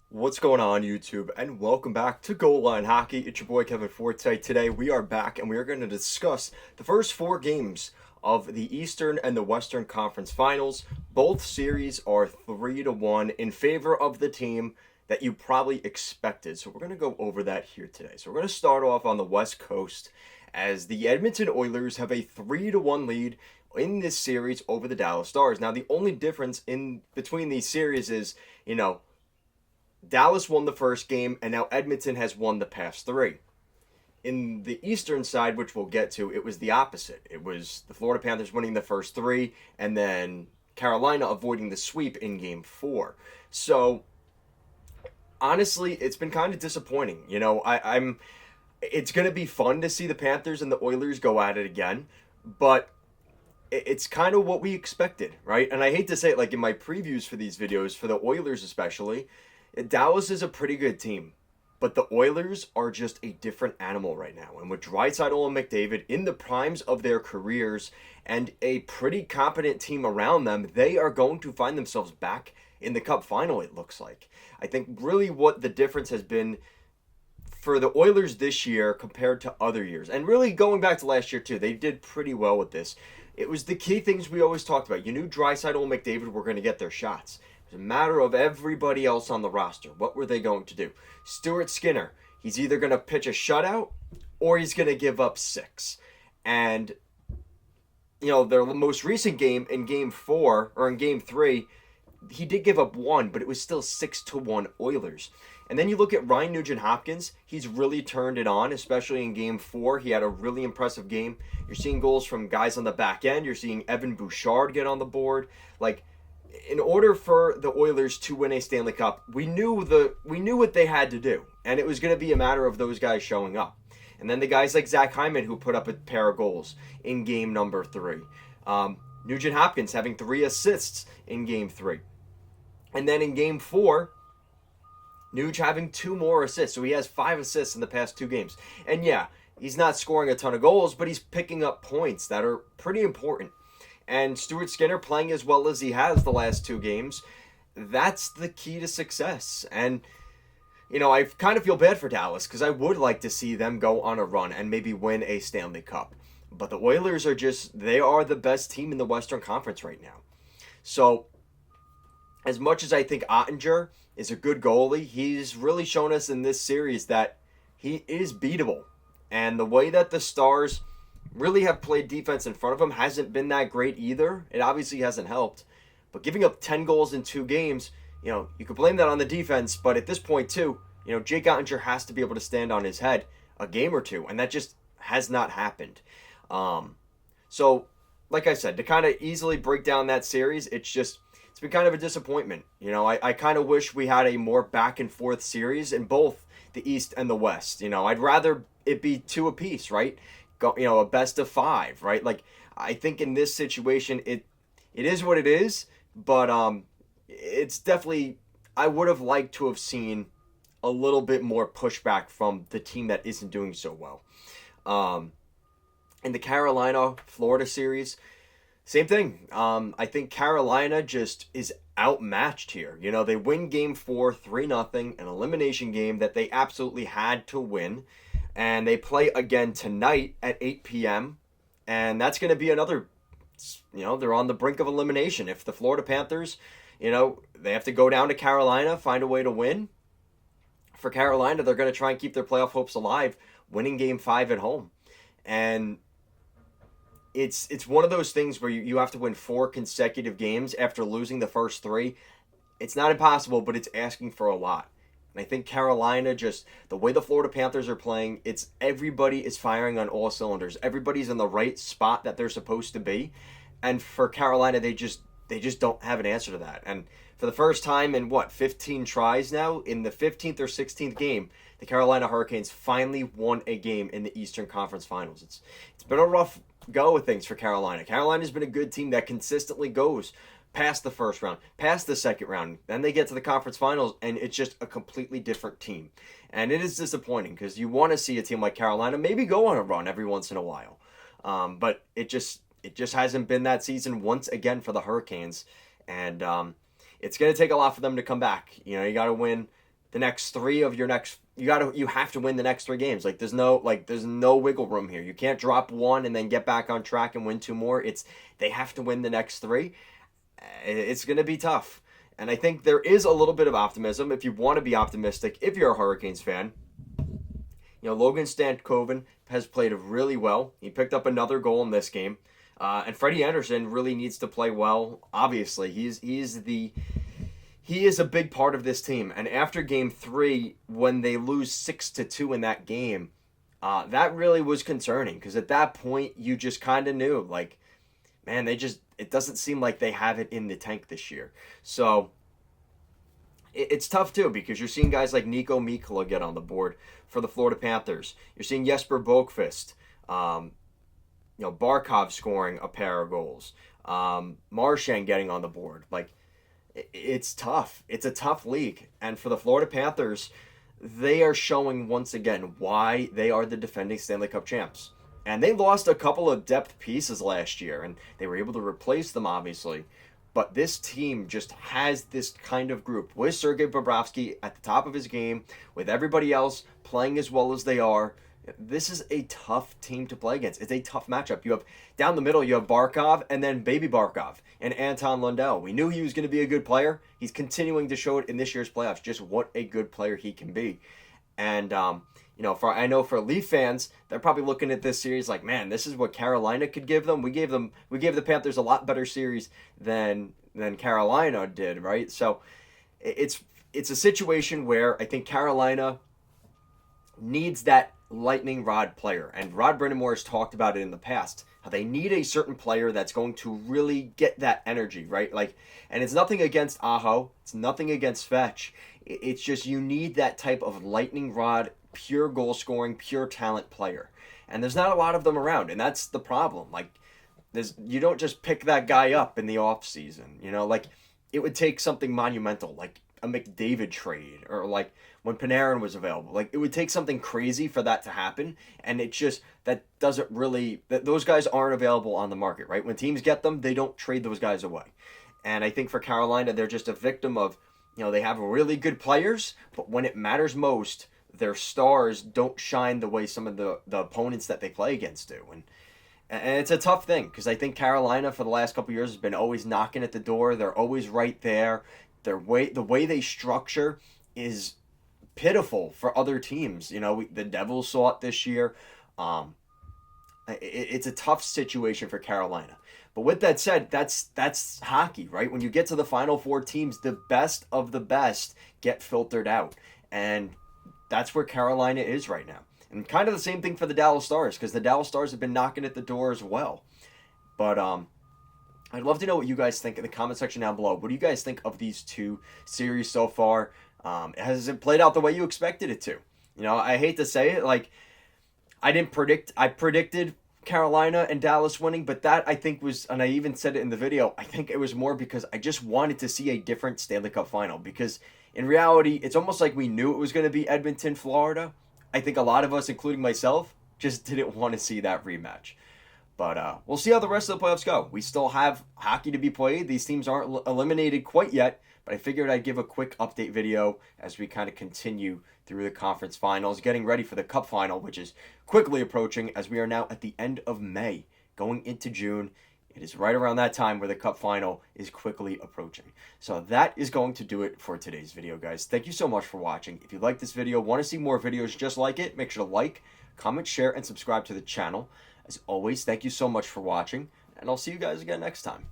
What's going on, YouTube? And welcome back to Goal Line Hockey. It's your boy Kevin Forte. Today we are back and we are going to discuss the first four games of the Eastern and the Western Conference Finals. Both series are 3-1 in favor of the team that you probably expected. So we're going to go over that here today. So we're going to start off on the West Coast as the Edmonton Oilers have a 3-1 lead in this series over the Dallas Stars. Now the only difference in between these series is, Dallas won the first game, and now Edmonton has won the past three. In the Eastern side, which we'll get to, it was the opposite. It was the Florida Panthers winning the first three, and then Carolina avoiding the sweep in game four. So, honestly, it's been kind of disappointing. I'm. It's going to be fun to see the Panthers and the Oilers go at it again, but it's kind of what we expected, right? And I hate to say it, like in my previews for these videos, for the Oilers especially, Dallas is a pretty good team, but the Oilers are just a different animal right now. And with Draisaitl and McDavid in the primes of their careers and a pretty competent team around them, they are going to find themselves back in the Cup final, it looks like. I think really what the difference has been for the Oilers this year compared to other years, and really going back to last year too, they did pretty well with this. It was the key things we always talked about. You knew Draisaitl and McDavid were going to get their shots. It was a matter of everybody else on the roster. What were they going to do? Stuart Skinner, he's either going to pitch a shutout or he's going to give up six. And, their most recent game in game four, or in game three, he did give up one, but it was still 6-1 Oilers. And then you look at Ryan Nugent-Hopkins, he's really turned it on, especially in game four. He had a really impressive game. You're seeing goals from guys on the back end. You're seeing Evan Bouchard get on the board. Like, in order for the Oilers to win a Stanley Cup, we knew what they had to do, and it was going to be a matter of those guys showing up. And then the guys like Zach Hyman who put up a pair of goals in game number three. Nugent Hopkins having 3 assists in game three. And then in game four, Nuge having 2 more assists. So he has 5 assists in the past 2 games. And yeah, he's not scoring a ton of goals, but he's picking up points that are pretty important. And Stuart Skinner playing as well as he has the last 2 games, that's the key to success. And, I kind of feel bad for Dallas because I would like to see them go on a run and maybe win a Stanley Cup. But the Oilers they are the best team in the Western Conference right now. So, as much as I think Ottinger is a good goalie, he's really shown us in this series that he is beatable. And the way that the Stars really have played defense in front of him hasn't been that great either. It obviously hasn't helped. But giving up 10 goals in 2 games, you could blame that on the defense. But at this point, too, Jake Ottinger has to be able to stand on his head a game or two. And that just has not happened. So, like I said, to kind of easily break down that series, it's been kind of a disappointment. I kind of wish we had a more back and forth series in both the East and the West. I'd rather it be 2 apiece, right? Go, a best of 5, right? Like, I think in this situation, it is what it is, but it's definitely, I would have liked to have seen a little bit more pushback from the team that isn't doing so well. In the Carolina Florida series, same thing. I think Carolina just is outmatched here. They win game 4, 3-0, an elimination game that they absolutely had to win. And they play again tonight at 8 p.m. And that's going to be another, they're on the brink of elimination. If the Florida Panthers, they have to go down to Carolina, find a way to win. For Carolina, they're going to try and keep their playoff hopes alive, winning game 5 at home. And it's one of those things where you have to win 4 consecutive games after losing the first 3. It's not impossible, but it's asking for a lot. And I think Carolina, just the way the Florida Panthers are playing, it's everybody is firing on all cylinders. Everybody's in the right spot that they're supposed to be. And for Carolina, they just don't have an answer to that. And for the first time in 15 tries now, in the 15th or 16th game, the Carolina Hurricanes finally won a game in the Eastern Conference Finals. It's been a rough go with things for Carolina. Carolina's been a good team that consistently goes past the first round, past the second round. Then they get to the conference finals, and it's just a completely different team. And it is disappointing because you want to see a team like Carolina maybe go on a run every once in a while. But it just hasn't been that season once again for the Hurricanes. And it's going to take a lot for them to come back. You got to win the next three of your next. You have to win the next 3 games. Like there's no wiggle room here. You can't drop one and then get back on track and win 2 more. They have to win the next 3. It's going to be tough. And I think there is a little bit of optimism if you want to be optimistic. If you're a Hurricanes fan, Logan Stankoven has played really well. He picked up another goal in this game. And Freddie Anderson really needs to play well. Obviously, he is a big part of this team. And after Game 3, when they lose 6-2 in that game, that really was concerning. Because at that point, you just kind of knew, like, man, it doesn't seem like they have it in the tank this year. So it's tough too, because you're seeing guys like Nico Mikkola get on the board for the Florida Panthers. You're seeing Jesper Boqvist, Barkov scoring a pair of goals, Marchand getting on the board. Like, it's tough. It's a tough league. And for the Florida Panthers, they are showing once again why they are the defending Stanley Cup champs. And they lost a couple of depth pieces last year, and they were able to replace them, obviously. But this team just has this kind of group with Sergei Bobrovsky at the top of his game, with everybody else playing as well as they are. This is a tough team to play against. It's a tough matchup. You have down the middle, you have Barkov and then Baby Barkov and Anton Lundell. We knew he was going to be a good player. He's continuing to show it in this year's playoffs, just what a good player he can be. And I know for Leaf fans, they're probably looking at this series like, man, this is what Carolina could give them. We gave the Panthers a lot better series than Carolina did, right? So it's a situation where I think Carolina needs that lightning rod player, and Rod Brind'Amour has talked about it in the past, how they need a certain player that's going to really get that energy, right? Like, and it's nothing against Aho, it's nothing against Fetch. It's just you need that type of lightning rod, pure goal scoring, pure talent player, and there's not a lot of them around, and that's the problem. Like, you don't just pick that guy up in the off season, like it would take something monumental, like a McDavid trade, or like when Panarin was available. Like, it would take something crazy for that to happen, and those guys aren't available on the market, right? When teams get them, they don't trade those guys away. And I think for Carolina, they're just a victim of, they have really good players, but when it matters most, their stars don't shine the way some of the opponents that they play against do. And it's a tough thing, because I think Carolina for the last couple of years has been always knocking at the door. They're always right there. The way they structure is pitiful for other teams. The Devils saw it this year. It's a tough situation for Carolina. But with that said, that's hockey, right? When you get to the Final Four teams, the best of the best get filtered out. And that's where Carolina is right now. And kind of the same thing for the Dallas Stars, because the Dallas Stars have been knocking at the door as well. But I'd love to know what you guys think in the comment section down below. What do you guys think of these 2 series so far? Has it played out the way you expected it to? I hate to say it, like, I predicted Carolina and Dallas winning, but that I think was, and I even said it in the video, I think it was more because I just wanted to see a different Stanley Cup final, because in reality, it's almost like we knew it was going to be Edmonton, Florida. I think a lot of us, including myself, just didn't want to see that rematch. But we'll see how the rest of the playoffs go. We still have hockey to be played. These teams aren't eliminated quite yet, but I figured I'd give a quick update video as we kind of continue through the conference finals, getting ready for the Cup final, which is quickly approaching as we are now at the end of May, going into June. It is right around that time where the Cup final is quickly approaching. So that is going to do it for today's video, guys. Thank you so much for watching. If you like this video, want to see more videos just like it, make sure to like, comment, share, and subscribe to the channel. As always, thank you so much for watching, and I'll see you guys again next time.